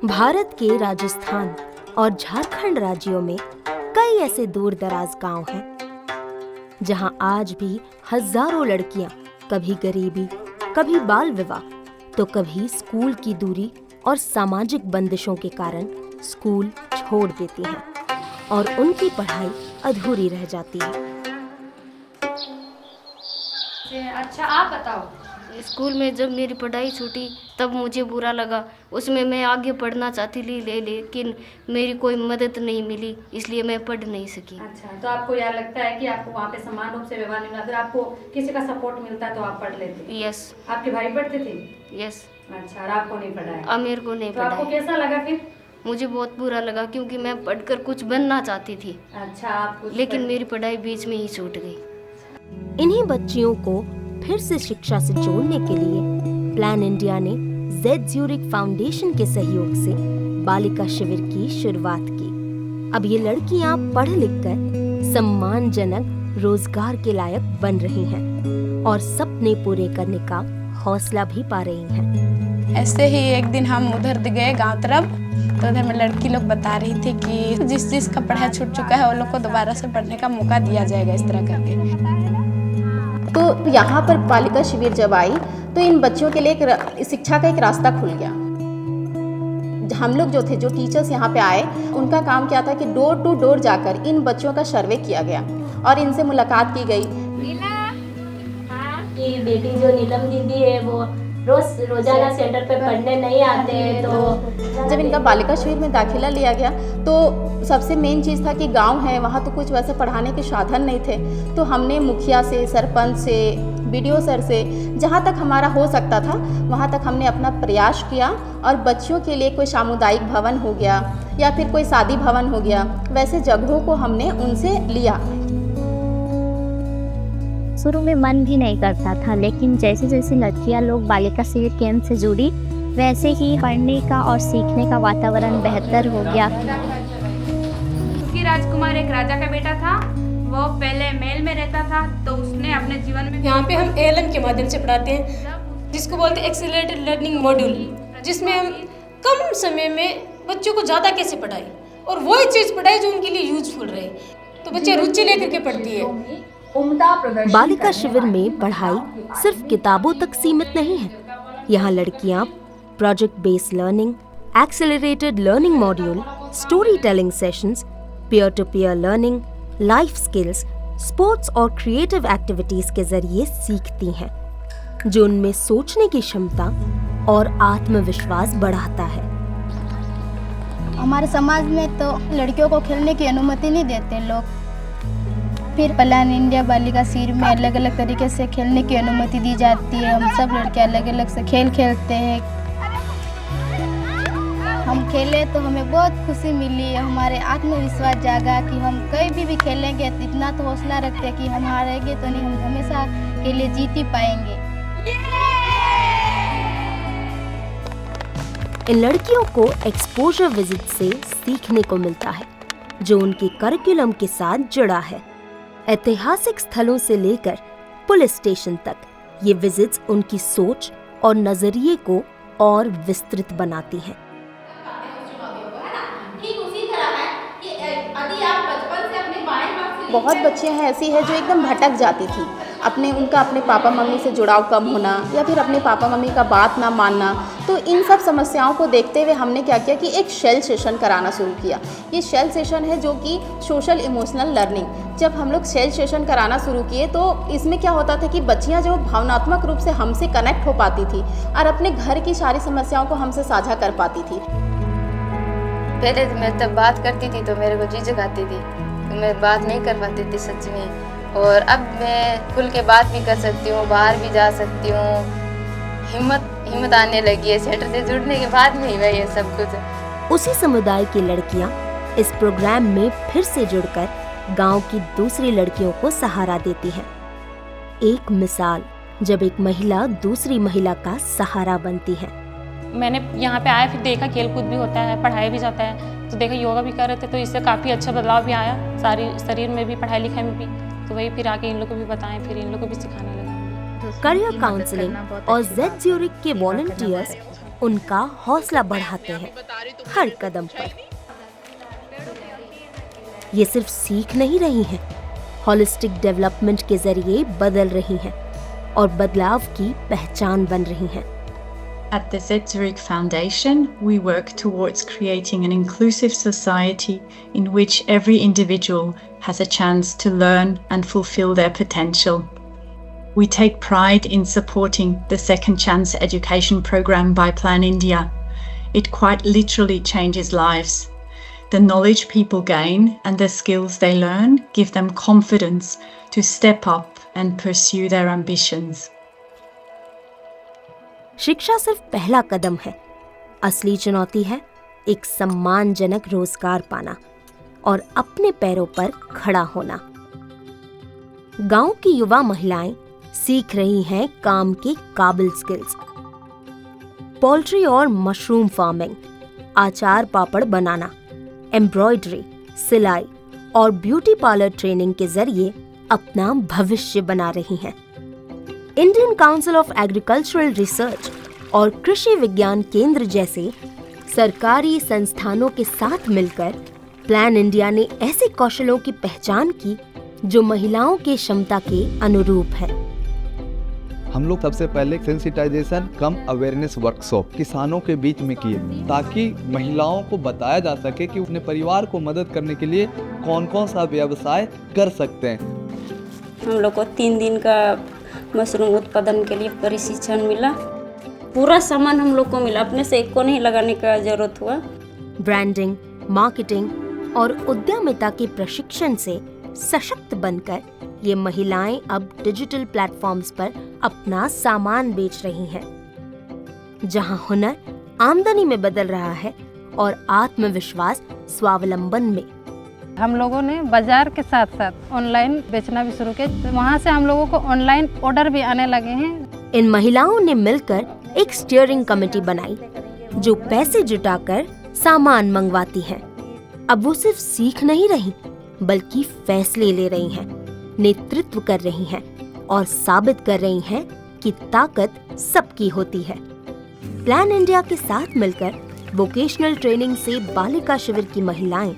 भारत के राजस्थान और झारखंड राज्यों में कई ऐसे दूर दराज गांव हैं जहां आज भी हजारों लड़कियां कभी गरीबी, कभी बाल विवाह, तो कभी स्कूल की दूरी और सामाजिक बंदिशों के कारण स्कूल छोड़ देती हैं और उनकी पढ़ाई अधूरी रह जाती है। अच्छा, आप बताओ। स्कूल में जब मेरी पढ़ाई छूटी तब मुझे बुरा लगा। उसमें मैं आगे पढ़ना चाहती थी लेकिन मेरी कोई मदद नहीं मिली, इसलिए मैं पढ़ नहीं सकी। अच्छा, तो आपको यह लगता है कि आपको वहाँ पे समान रूप से व्यवहार नहीं मिला, अगर आपको किसी का सपोर्ट मिलता तो आप पढ़ लेते? यस। आपके भाई पढ़ते थे? यस। अच्छा, और आपको नहीं पढ़ाया? अब मेरे को नहीं तो आपको पढ़ाया। कैसा लगा फिर? मुझे बहुत बुरा लगा क्योंकि मैं पढ़कर कुछ बनना चाहती थी। अच्छा, आप लेकिन मेरी पढ़ाई बीच में ही छूट गई। इन्हीं बच्चियों को फिर से शिक्षा से जोड़ने के लिए प्लान इंडिया ने जेड ज्यूरिक फाउंडेशन के सहयोग से बालिका शिविर की शुरुआत की। अब ये लड़कियां पढ़ लिख कर सम्मानजनक रोजगार के लायक बन रही हैं और सपने पूरे करने का हौसला भी पा रही हैं। ऐसे ही एक दिन हम उधर गए गांव तरफ, तो उधर में लड़की लोग बता रही थी कि जिस का पढ़ाई छूट चुका है वो लोग को दोबारा से पढ़ने का मौका दिया जाएगा, इस तरह करके। तो यहाँ पर बालिका शिविर जब आई तो इन बच्चों के लिए एक शिक्षा का एक रास्ता खुल गया। हम लोग जो टीचर्स यहाँ पे आए, उनका काम क्या था कि डोर टू डोर जाकर इन बच्चों का सर्वे किया गया और इनसे मुलाकात की गई। कि बेटी जो नीलम दीदी है वो रोजाना सेंटर पे पढ़ने नहीं आते हैं, तो जब इनका बालिका शिविर में दाखिला लिया गया तो सबसे मेन चीज़ था कि गांव है, वहाँ तो कुछ वैसे पढ़ाने के साधन नहीं थे। तो हमने मुखिया से, सरपंच से, बीडीओ सर से, जहाँ तक हमारा हो सकता था वहाँ तक हमने अपना प्रयास किया और बच्चियों के लिए कोई सामुदायिक भवन हो गया या फिर कोई शादी भवन हो गया, वैसे जगहों को हमने उनसे लिया। शुरू में मन भी नहीं करता था, लेकिन जैसे जैसे लड़कियां लोग बालिका शिविर केंद्र से जुड़ी वैसे ही पढ़ने का और सीखने का वातावरण बेहतर हो गया। राजकुमार एक राजा का बेटा था। वो पहले महल में रहता था, तो उसने अपने जीवन में यहाँ पे हम एएलएम के माध्यम से पढ़ाते हैं, जिसको बोलते हैं एक्सीलरेटेड लर्निंग मॉड्यूल, जिसमें हम कम समय में बच्चों को ज़्यादा कैसे पढ़ाएं और वही चीज़ पढ़ाएं जो उनके लिए यूजफुल रहे, तो बच्चे रुचि लेकर के पढ़ती है। बालिका शिविर में पढ़ाई सिर्फ किताबों तक सीमित नहीं है। यहाँ लड़कियाँ project based learning, accelerated learning module, story telling sessions, peer to peer learning, life skills, sports और क्रिएटिव एक्टिविटीज के जरिए सीखती हैं, जो उनमें सोचने की क्षमता और आत्मविश्वास बढ़ाता है। हमारे समाज में तो लड़कियों को खेलने की अनुमति नहीं देते लोग। फिर प्लान इंडिया बालिका शिविर में अलग अलग तरीके से खेलने की अनुमति दी जाती है। हम सब लड़के अलग अलग से खेल खेलते हैं। हम खेले तो हमें बहुत खुशी मिली, हमारे आत्मविश्वास जागा कि हम कहीं भी खेलेंगे तो इतना तो हौसला रखते हैं कि हम हारेंगे तो नहीं, हम हमेशा के लिए जीत ही पाएंगे। इन लड़कियों को एक्सपोजर विजिट से सीखने को मिलता है, जो उनके करिकुलम के साथ जुड़ा है। ऐतिहासिक स्थलों से लेकर पुलिस स्टेशन तक ये विजिट्स उनकी सोच और नजरिए को और विस्तृत बनाती हैं। बहुत बच्चियां हैं ऐसी है जो एकदम भटक जाती थी, अपने पापा मम्मी से जुड़ाव कम होना या फिर अपने पापा मम्मी का बात ना मानना। तो इन सब समस्याओं को देखते हुए हमने क्या किया कि एक शेल सेशन कराना शुरू किया। ये शेल सेशन है जो कि सोशल इमोशनल लर्निंग। जब हम लोग शेल सेशन कराना शुरू किए तो इसमें क्या होता था कि बच्चियाँ जो भावनात्मक रूप से हमसे कनेक्ट हो पाती थी और अपने घर की सारी समस्याओं को हमसे साझा कर पाती थी। पहले मैं तब बात करती थी तो मेरे को झिझक आती थी, तो मैं बात नहीं कर पाती थी सच में। और अब मैं खुल के बात भी कर सकती हूँ, बाहर भी जा सकती हूँ। हिम्मत आने लगी है सेंटर से जुड़ने के बाद में ही वही है सब कुछ। उसी समुदाय की लड़कियां इस प्रोग्राम में फिर से जुड़कर गांव की दूसरी लड़कियों को सहारा देती हैं। एक मिसाल, जब एक महिला दूसरी महिला का सहारा बनती है। मैंने यहाँ पे आया, फिर देखा खेलकूद भी होता है, पढ़ाया भी जाता है, तो देखा योगा भी कर रहे थे, तो इससे काफ़ी अच्छा बदलाव भी आया सारी शरीर में भी, पढ़ाई लिखाई में भी। तो वही फिर आके इन लोग को भी बताएं, फिर इन लोग को भी सिखाने लगा। करियर काउंसलिंग और जेड ज्यूरिक के वॉलंटियर्स उनका हौसला बढ़ाते हैं हर कदम पर। ये सिर्फ सीख नहीं रही हैं, होलिस्टिक डेवलपमेंट के जरिए बदल रही हैं और बदलाव की पहचान बन रही हैं। At the Zetterik Foundation, we work towards creating an inclusive society in which every individual has a chance to learn and fulfill their potential. We take pride in supporting the Second Chance Education program by Plan India. It quite literally changes lives. The knowledge people gain and the skills they learn give them confidence to step up and pursue their ambitions. शिक्षा सिर्फ पहला कदम है, असली चुनौती है एक सम्मानजनक रोजगार पाना और अपने पैरों पर खड़ा होना। गांव की युवा महिलाएं सीख रही हैं काम के काबिल स्किल्स। पोल्ट्री और मशरूम फार्मिंग, आचार पापड़ बनाना, एम्ब्रॉयडरी, सिलाई और ब्यूटी पार्लर ट्रेनिंग के जरिए अपना भविष्य बना रही हैं। Indian council of agricultural research और कृषि विज्ञान केंद्र जैसे सरकारी संस्थानों के साथ मिलकर प्लान इंडिया ने ऐसे कौशलों की पहचान की जो महिलाओं की क्षमता के अनुरूप है। हम लोग सबसे पहले सेंसिटाइजेशन कम अवेयरनेस वर्कशॉप किसानों के बीच में किए, ताकि महिलाओं को बताया जा सके कि अपने परिवार को मदद करने के लिए कौन कौन सा व्यवसाय कर सकते हैं। हम लोग को 3 दिन का मशरूम उत्पादन के लिए प्रशिक्षण मिला। पूरा सामान हम लोग को मिला, अपने से एक को नहीं लगाने का जरूरत हुआ। ब्रांडिंग, मार्केटिंग और उद्यमिता के प्रशिक्षण से सशक्त बनकर ये महिलाएं अब डिजिटल प्लेटफॉर्म्स पर अपना सामान बेच रही हैं, जहां हुनर आमदनी में बदल रहा है और आत्मविश्वास स्वावलंबन में। हम लोगों ने बाजार के साथ साथ ऑनलाइन बेचना भी शुरू किया, तो वहाँ से हम लोगों को ऑनलाइन ऑर्डर भी आने लगे हैं। इन महिलाओं ने मिलकर एक स्टीयरिंग कमेटी बनाई जो पैसे जुटाकर सामान मंगवाती है। अब वो सिर्फ सीख नहीं रही बल्कि फैसले ले रही हैं, नेतृत्व कर रही हैं और साबित कर रही हैं कि ताकत सबकी होती है। प्लान इंडिया के साथ मिलकर वोकेशनल ट्रेनिंग से बालिका शिविर की महिलाएं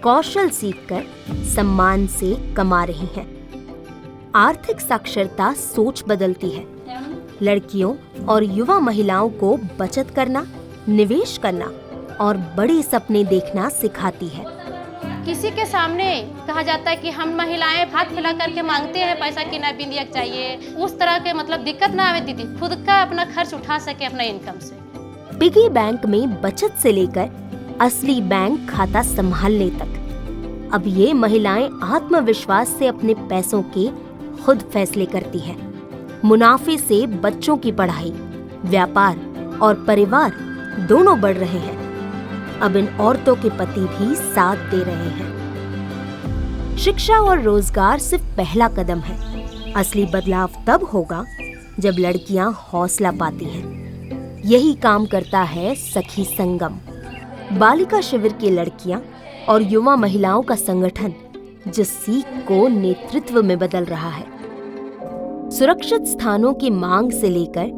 कौशल सीखकर सम्मान से कमा रही हैं। आर्थिक साक्षरता सोच बदलती है, लड़कियों और युवा महिलाओं को बचत करना, निवेश करना और बड़े सपने देखना सिखाती है। किसी के सामने कहा जाता है कि हम महिलाएं हाथ फैला करके मांगते हैं पैसा कि ना बिंदिया चाहिए, उस तरह के मतलब दिक्कत ना आती थी, खुद का अपना खर्च उठा सके अपना इनकम से। पिगी बैंक में बचत से लेकर असली बैंक खाता संभालने तक अब ये महिलाएं आत्मविश्वास से अपने पैसों के खुद फैसले करती हैं। मुनाफे से बच्चों की पढ़ाई, व्यापार और परिवार दोनों बढ़ रहे हैं। अब इन औरतों के पति भी साथ दे रहे हैं। शिक्षा और रोजगार सिर्फ पहला कदम है, असली बदलाव तब होगा जब लड़कियां हौसला पाती हैं। यही काम करता है सखी संगम, बालिका शिविर की लड़कियां और युवा महिलाओं का संगठन जिस सीख को नेतृत्व में बदल रहा है। सुरक्षित स्थानों की मांग से लेकर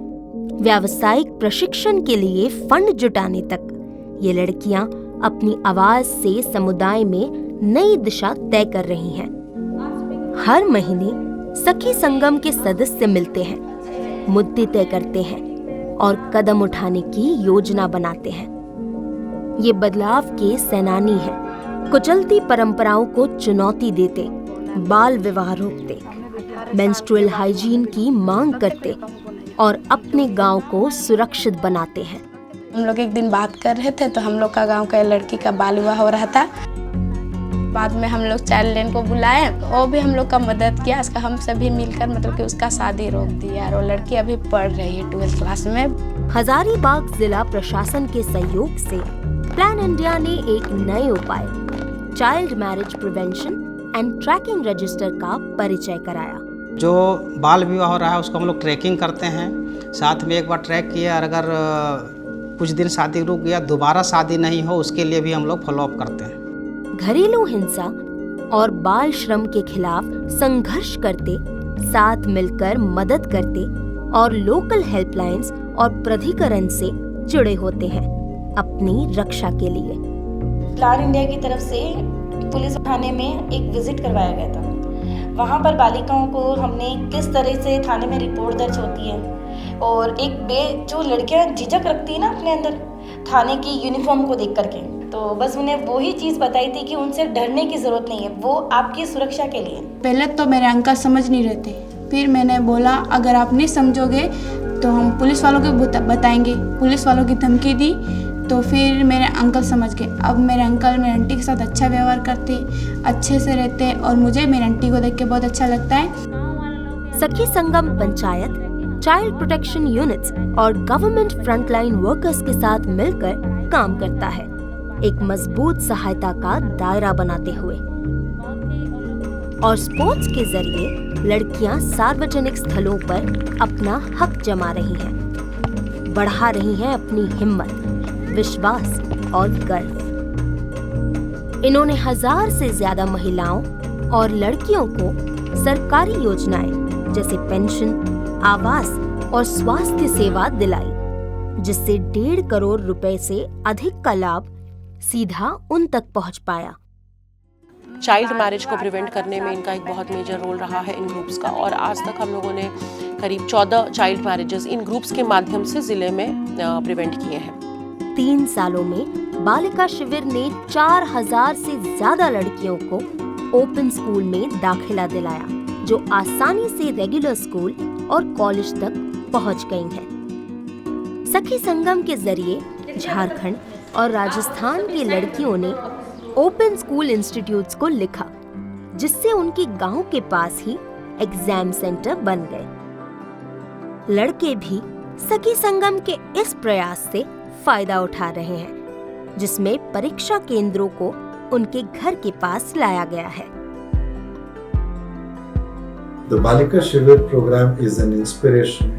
व्यावसायिक प्रशिक्षण के लिए फंड जुटाने तक ये लड़कियां अपनी आवाज से समुदाय में नई दिशा तय कर रही हैं। हर महीने सखी संगम के सदस्य मिलते हैं, मुद्दे तय करते हैं और कदम उठाने की योजना बनाते हैं। ये बदलाव के सेनानी हैं, कुचलती परंपराओं को चुनौती देते, बाल विवाह रोकते, मेंस्ट्रुअल हाइजीन की मांग करते और अपने गांव को सुरक्षित बनाते हैं। हम लोग एक दिन बात कर रहे थे तो हम लोग का गांव का लड़की का बाल विवाह हो रहा था। बाद में हम लोग चाइल्ड लाइन को बुलाए, वो भी हम लोग का मदद किया। इसका हम सभी मिलकर मतलब कि उसका शादी रोक दिया और वो लड़की अभी पढ़ रही है 12th क्लास में। हजारीबाग जिला प्रशासन के सहयोग से प्लान इंडिया ने एक नए उपाय child marriage prevention and tracking register का परिचय कराया। जो बाल विवाह हो रहा है उसको हम लोग ट्रैकिंग करते हैं, साथ में एक बार ट्रैक किया और अगर कुछ दिन शादी रुक गया, दोबारा शादी नहीं हो, उसके लिए भी हम लोग फॉलो अप करते हैं। घरेलू हिंसा और बाल श्रम के खिलाफ संघर्ष करते, साथ मिलकर मदद करते और लोकल हेल्पलाइंस और प्राधिकरण से जुड़े होते हैं अपनी रक्षा के लिए। प्लान इंडिया की तरफ से पुलिस थाने में एक विजिट करवाया गया था। वहाँ पर बालिकाओं को हमने किस तरह से थाने में रिपोर्ट दर्ज होती है और जो लड़कियाँ झिझक रखती है ना अपने अंदर थाने की यूनिफॉर्म को देख करके, तो बस उन्हें वही चीज़ बताई थी कि उनसे डरने की ज़रूरत नहीं है, वो आपकी सुरक्षा के लिए। पहले तो मेरे अंकल समझ नहीं रहे थे, फिर मैंने बोला अगर आप नहीं समझोगे तो हम पुलिस वालों को बताएंगे। पुलिस वालों की धमकी दी तो फिर मेरे अंकल समझ गए। अब मेरे अंकल मेरी आंटी के साथ अच्छा व्यवहार करते, अच्छे से रहते और मुझे मेरी आंटी को देख के बहुत अच्छा लगता है। सखी संगम पंचायत चाइल्ड प्रोटेक्शन यूनिट्स और गवर्नमेंट फ्रंटलाइन वर्कर्स के साथ मिलकर काम करता है, एक मजबूत सहायता का दायरा बनाते हुए। और स्पोर्ट्स के जरिए लड़कियां सार्वजनिक स्थलों पर अपना हक जमा रही हैं, बढ़ा रही हैं अपनी हिम्मत, विश्वास और गर्व। इन्होंने 1000 से ज्यादा महिलाओं और लड़कियों को सरकारी योजनाएं जैसे पेंशन, आवास और स्वास्थ्य सेवा दिलाई, जिससे 1.5 करोड़ रुपए से अधिक का लाभ सीधा उन तक पहुंच पाया। चाइल्ड मैरिज को प्रिवेंट करने में इनका एक बहुत मेजर रोल रहा है इन ग्रुप्स का, और आज तक हम लोगों ने करीब 14 चाइल्ड मैरिजेस इन ग्रुप्स के माध्यम से जिले में प्रिवेंट किए हैं। 3 सालों में बालिका शिविर ने 4000 से ज्यादा लड़कियों को ओपन स्कूल में दाखिला दिलाया, जो आसानी से रेगुलर स्कूल और कॉलेज तक पहुंच गई हैं। सखी संगम के जरिए झारखंड और राजस्थान की लड़कियों ने ओपन स्कूल इंस्टीट्यूट्स को लिखा, जिससे उनकी गांव के पास ही एग्जाम सेंटर बन गए। लड़के भी सखी संगम के इस प्रयास से फायदा उठा रहे हैं, जिसमें परीक्षा केंद्रों को उनके घर के पास लाया गया है। The Balika Shivir program is an inspiration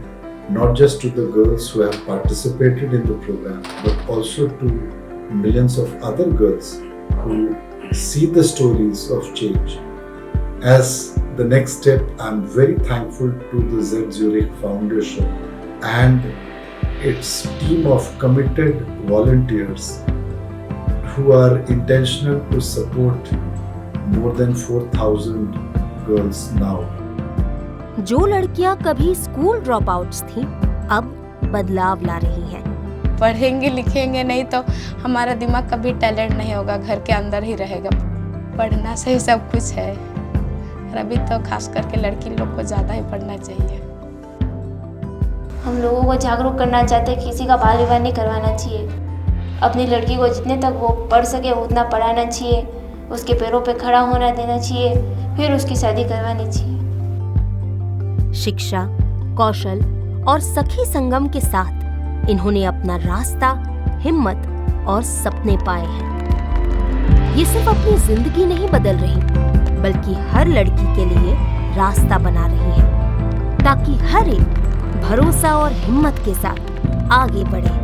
not just to the girls who have participated in the program, but also to millions of other girls who see the stories of change. As the next step, I'm very thankful to the Z Zurich Foundation and its team of committed volunteers who are intentional to support more than 4,000 girls now. जो लड़कियां कभी school drop outs थीं, अब बदलाव ला रही हैं। पढ़ेंगे लिखेंगे नहीं तो हमारा दिमाग कभी टैलेंट नहीं होगा, घर के अंदर ही रहेगा। पढ़ना से ही सब कुछ है, और अभी तो खास करके लड़की लोग को ज़्यादा ही पढ़ना चाहिए। हम लोगों को जागरूक करना चाहते हैं, किसी का बाल विवाह नहीं करवाना चाहिए। अपनी लड़की को जितने तक वो पढ़ सके उतना पढ़ाना चाहिए, उसके पैरों पे खड़ा होना देना चाहिए, फिर उसकी शादी करवानी चाहिए। शिक्षा, कौशल और सखी संगम के साथ इन्होंने अपना रास्ता, हिम्मत और सपने पाए हैं। ये सिर्फ अपनी जिंदगी नहीं बदल रही, बल्कि हर लड़की के लिए रास्ता बना रही है, ताकि हर एक भरोसा और हिम्मत के साथ आगे बढ़े।